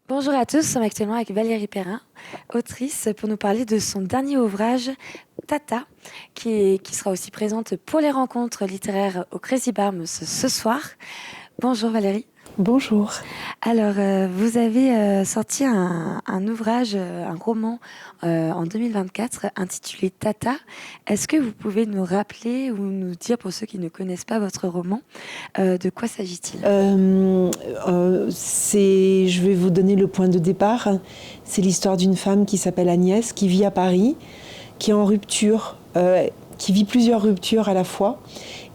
Bonjour à tous, nous sommes actuellement avec Valérie Perrin, autrice, pour nous parler de son dernier ouvrage, Tata, qui sera aussi présente pour les rencontres littéraires au Crazy Barm ce soir. Bonjour Valérie. Bonjour. Alors, vous avez sorti un ouvrage, un roman en 2024 intitulé Tata. Est-ce que vous pouvez nous rappeler ou nous dire, pour ceux qui ne connaissent pas votre roman, de quoi s'agit-il? Je vais vous donner le point de départ. C'est l'histoire d'une femme qui s'appelle Agnès, qui vit à Paris, qui est en rupture, qui vit plusieurs ruptures à la fois.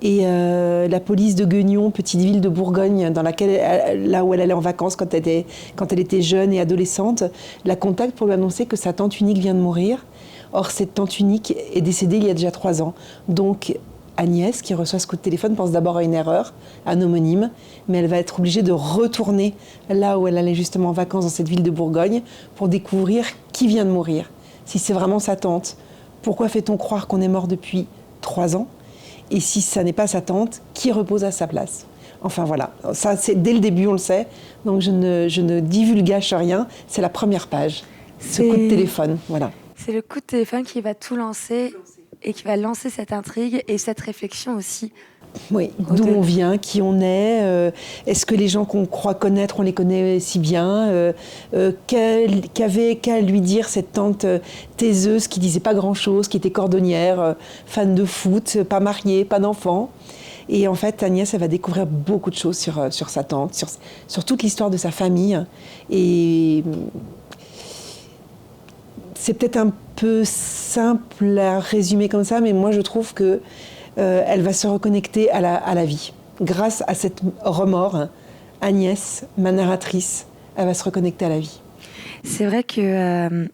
Et la police de Guignon, petite ville de Bourgogne, là où elle allait en vacances quand elle était jeune et adolescente, la contacte pour lui annoncer que sa tante unique vient de mourir. Or, cette tante unique est décédée il y a déjà 3 ans. Donc, Agnès, qui reçoit ce coup de téléphone, pense d'abord à une erreur, un homonyme, mais elle va être obligée de retourner là où elle allait justement en vacances, dans cette ville de Bourgogne, pour découvrir qui vient de mourir. Si c'est vraiment sa tante, pourquoi fait-on croire qu'on est mort depuis 3 ans ? Et si ça n'est pas sa tante, qui repose à sa place ? Enfin voilà, ça c'est dès le début on le sait, donc je ne divulgage rien, c'est la première page, ce coup de téléphone, voilà. C'est le coup de téléphone qui va tout lancer et qui va lancer cette intrigue et cette réflexion aussi. Oui, d'où on vient, qui on est, est-ce que les gens qu'on croit connaître, on les connaît si bien, qu'avait qu'à lui dire cette tante taiseuse qui disait pas grand-chose, qui était cordonnière, fan de foot, pas mariée, pas d'enfant. Et en fait, Agnès, elle va découvrir beaucoup de choses sur sa tante, sur toute l'histoire de sa famille. Et c'est peut-être un peu simple à résumer comme ça, mais moi je trouve que elle va se reconnecter à la vie. Grâce à cette remords, Agnès, ma narratrice, elle va se reconnecter à la vie. C'est vrai que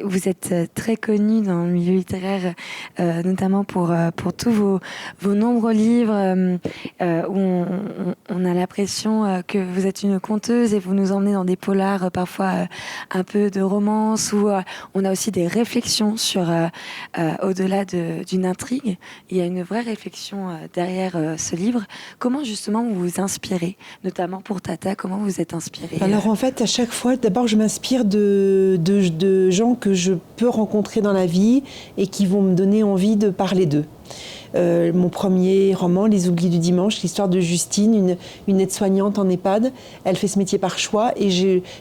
vous êtes très connue dans le milieu littéraire, notamment pour tous vos nombreux livres où on a l'impression que vous êtes une conteuse et vous nous emmenez dans des polars parfois un peu de romance où on a aussi des réflexions sur au-delà d'une intrigue. Il y a une vraie réflexion derrière ce livre. Comment justement vous vous inspirez, notamment pour Tata, comment vous êtes inspirée? Alors en fait, à chaque fois, d'abord je m'inspire de gens que je peux rencontrer dans la vie et qui vont me donner envie de parler d'eux. Mon premier roman, Les Oubliés du dimanche, l'histoire de Justine, une aide-soignante en EHPAD. Elle fait ce métier par choix et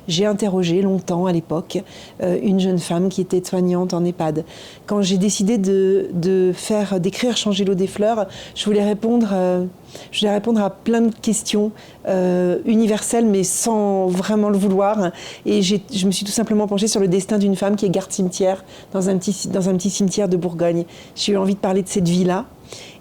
j'ai interrogé longtemps à l'époque une jeune femme qui était aide-soignante en EHPAD. Quand j'ai décidé d'écrire Changer l'eau des fleurs, je voulais répondre à plein de questions universelles mais sans vraiment le vouloir. Et je me suis tout simplement penchée sur le destin d'une femme qui est garde-cimetière dans un petit cimetière de Bourgogne. J'ai eu envie de parler de cette vie-là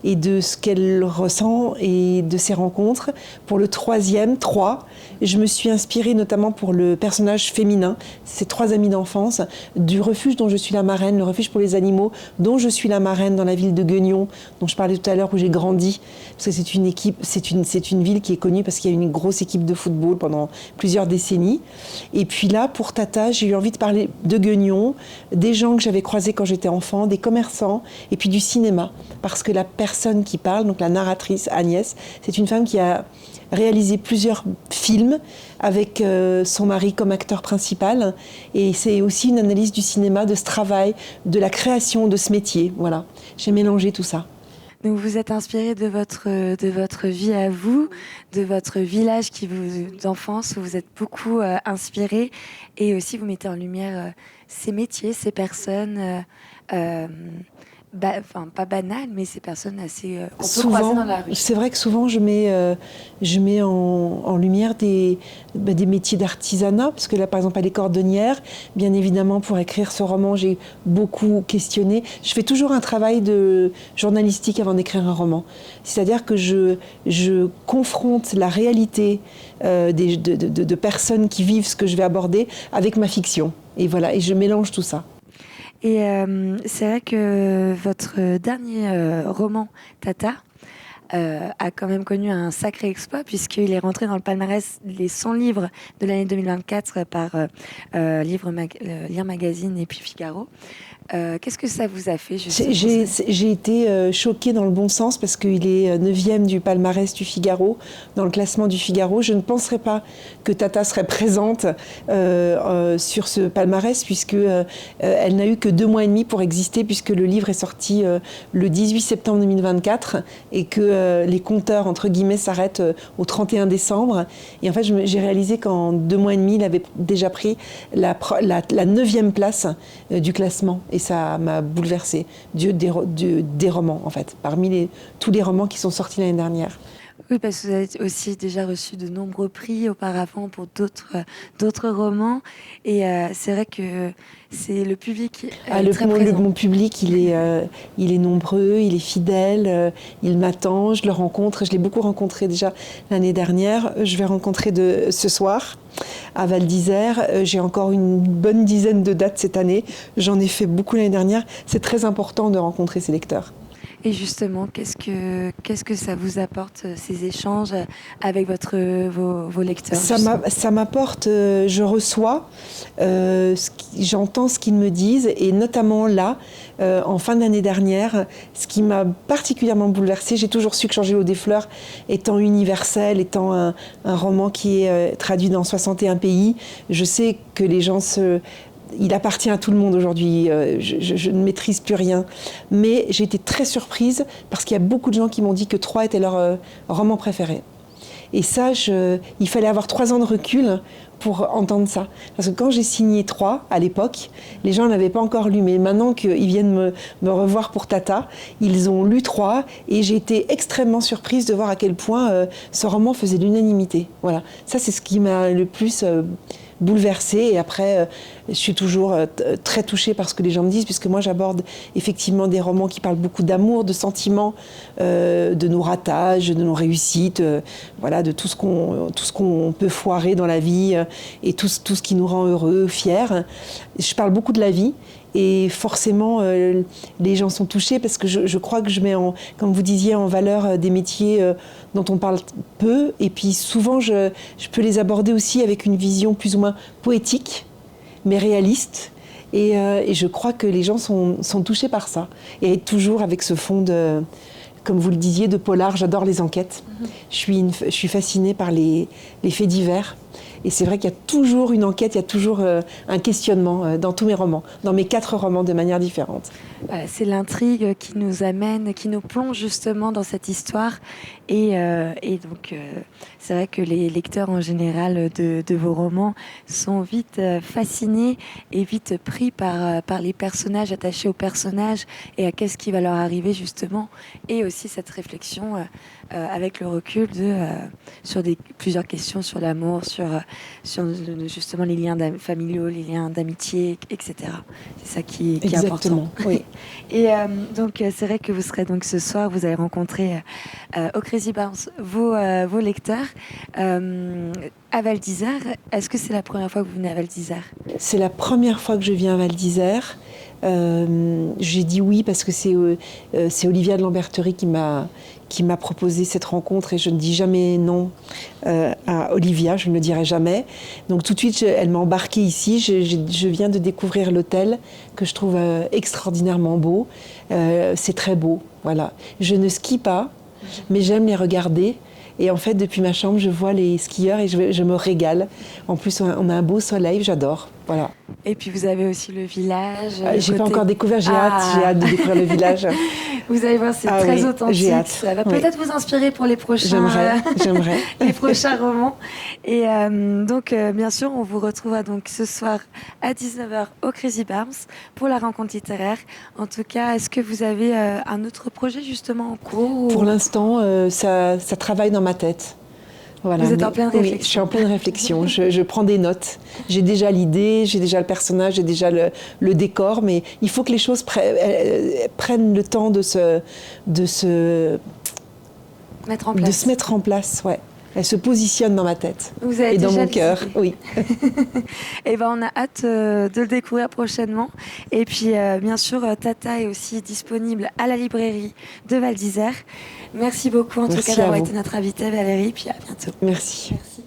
et de ce qu'elle ressent et de ses rencontres. Pour le troisième, 3, je me suis inspirée notamment pour le personnage féminin, ces 3 amies d'enfance, du refuge dont je suis la marraine, le refuge pour les animaux, dont je suis la marraine dans la ville de Guignon, dont je parlais tout à l'heure, où j'ai grandi, parce que c'est une ville qui est connue parce qu'il y a une grosse équipe de football pendant plusieurs décennies. Et puis là, pour Tata, j'ai eu envie de parler de Guignon, des gens que j'avais croisés quand j'étais enfant, des commerçants, et puis du cinéma, parce que la personne qui parle, donc la narratrice Agnès, c'est une femme qui a réalisé plusieurs films avec son mari comme acteur principal, et c'est aussi une analyse du cinéma, de ce travail, de la création de ce métier. Voilà, j'ai mélangé tout ça. Donc vous êtes inspiré de votre vie à vous, de votre village d'enfance où vous êtes beaucoup inspiré, et aussi vous mettez en lumière ces métiers, ces personnes pas banales, mais ces personnes assez qu'on peut croiser dans la rue. C'est vrai que souvent je mets en lumière des métiers d'artisanat, parce que là par exemple elle est cordonnière. Bien évidemment, pour écrire ce roman, j'ai beaucoup questionné. Je fais toujours un travail de journalistique avant d'écrire un roman, c'est-à-dire que je confronte la réalité de personnes qui vivent ce que je vais aborder avec ma fiction, et voilà, et je mélange tout ça. Et c'est vrai que votre dernier roman, Tata, a quand même connu un sacré exploit puisqu'il est rentré dans le palmarès les 100 livres de l'année 2024 par Lire Magazine et puis Figaro. Qu'est-ce que ça vous a fait justement? J'ai été choquée dans le bon sens parce qu'il est 9e du palmarès du Figaro, dans le classement du Figaro. Je ne penserais pas que Tata serait présente sur ce palmarès puisque elle n'a eu que 2 mois et demi pour exister puisque le livre est sorti le 18 septembre 2024 et que les compteurs, entre guillemets, s'arrêtent au 31 décembre. Et en fait, j'ai réalisé qu'en 2 mois et demi, il avait déjà pris la 9e place du classement. Et ça m'a bouleversée. Des romans, en fait, parmi tous les romans qui sont sortis l'année dernière. Oui, parce que vous avez aussi déjà reçu de nombreux prix auparavant pour d'autres romans. Et c'est vrai que c'est le public très présent. Mon public, il est nombreux, il est fidèle, il m'attend, je le rencontre. Je l'ai beaucoup rencontré déjà l'année dernière. Je vais rencontrer ce soir à Val d'Isère. J'ai encore une bonne dizaine de dates cette année. J'en ai fait beaucoup l'année dernière. C'est très important de rencontrer ces lecteurs. Et justement, qu'est-ce que ça vous apporte, ces échanges avec vos lecteurs? Ça m'apporte, je reçois, j'entends ce qu'ils me disent, et notamment là, en fin d'année dernière, ce qui m'a particulièrement bouleversée, j'ai toujours su que Changer l'eau des fleurs étant universel, étant un roman qui est traduit dans 61 pays, je sais que les gens il appartient à tout le monde aujourd'hui, je ne maîtrise plus rien. Mais j'ai été très surprise parce qu'il y a beaucoup de gens qui m'ont dit que 3 était leur roman préféré. Et ça, il fallait avoir 3 ans de recul pour entendre ça. Parce que quand j'ai signé 3, à l'époque, les gens n'avaient pas encore lu. Mais maintenant qu'ils viennent me revoir pour Tata, ils ont lu 3 et j'ai été extrêmement surprise de voir à quel point ce roman faisait l'unanimité. Voilà. Ça, c'est ce qui m'a le plus bouleversée. Et après, je suis toujours très touchée par ce que les gens me disent, puisque moi, j'aborde effectivement des romans qui parlent beaucoup d'amour, de sentiments, de nos ratages, de nos réussites, voilà, de tout ce qu'on peut foirer dans la vie et tout ce qui nous rend heureux, fiers. Je parle beaucoup de la vie. Et forcément, les gens sont touchés parce que je crois que je mets, comme vous disiez, en valeur des métiers dont on parle peu. Et puis souvent, je peux les aborder aussi avec une vision plus ou moins poétique, mais réaliste. Et je crois que les gens sont touchés par ça. Et toujours avec ce fond de, comme vous le disiez, de polar. J'adore les enquêtes. Je suis fascinée par les faits divers. Et c'est vrai qu'il y a toujours une enquête, il y a toujours un questionnement dans tous mes romans, dans mes 4 romans de manière différente. Voilà, c'est l'intrigue qui nous amène, qui nous plonge justement dans cette histoire. Et donc, c'est vrai que les lecteurs en général de vos romans sont vite fascinés et vite pris par les personnages, attachés aux personnages et à qu'est-ce qui va leur arriver justement. Et aussi cette réflexion avec le recul sur plusieurs questions sur l'amour, sur justement les liens familiaux, les liens d'amitié, etc. C'est ça qui est important. Oui. Et donc, c'est vrai que vous serez donc ce soir, vous allez rencontrer au Crazy Bounce vos lecteurs à Val d'Isère. Est-ce que c'est la première fois que vous venez à Val d'Isère? C'est la première fois que je viens à Val d'Isère. J'ai dit oui parce que c'est Olivia de Lamberterie qui m'a proposé cette rencontre et je ne dis jamais non à Olivia, je ne le dirai jamais. Donc tout de suite, elle m'a embarquée ici. Je viens de découvrir l'hôtel que je trouve extraordinairement beau. C'est très beau, voilà. Je ne skie pas, mais j'aime les regarder. Et en fait, depuis ma chambre, je vois les skieurs et je me régale. En plus, on a un beau soleil, j'adore. Voilà. Et puis vous avez aussi le village. J'ai pas encore découvert, j'ai hâte de découvrir le village. Vous allez voir, c'est très authentique. J'ai hâte. Ça va peut-être vous inspirer pour les prochains. J'aimerais. Les prochains romans. Et donc, bien sûr, on vous retrouvera donc ce soir à 19h au Crazy Bounce pour la rencontre littéraire. En tout cas, est-ce que vous avez un autre projet justement en cours Pour l'instant, ça travaille dans ma tête. Voilà. Vous êtes en pleine réflexion. Oui, je suis en pleine réflexion. Je prends des notes. J'ai déjà l'idée, j'ai déjà le personnage, j'ai déjà le décor, mais il faut que les choses prennent le temps de se mettre en place. De se mettre en place, ouais. Elle se positionne dans ma tête Vous avez et dans déjà mon cœur. décidé. Oui. Et ben, on a hâte de le découvrir prochainement. Et puis, bien sûr, Tata est aussi disponible à la librairie de Val d'Isère. Merci beaucoup, en tout Merci cas, à d'avoir vous. été notre invitée, Valérie. Puis à bientôt. Merci. Merci.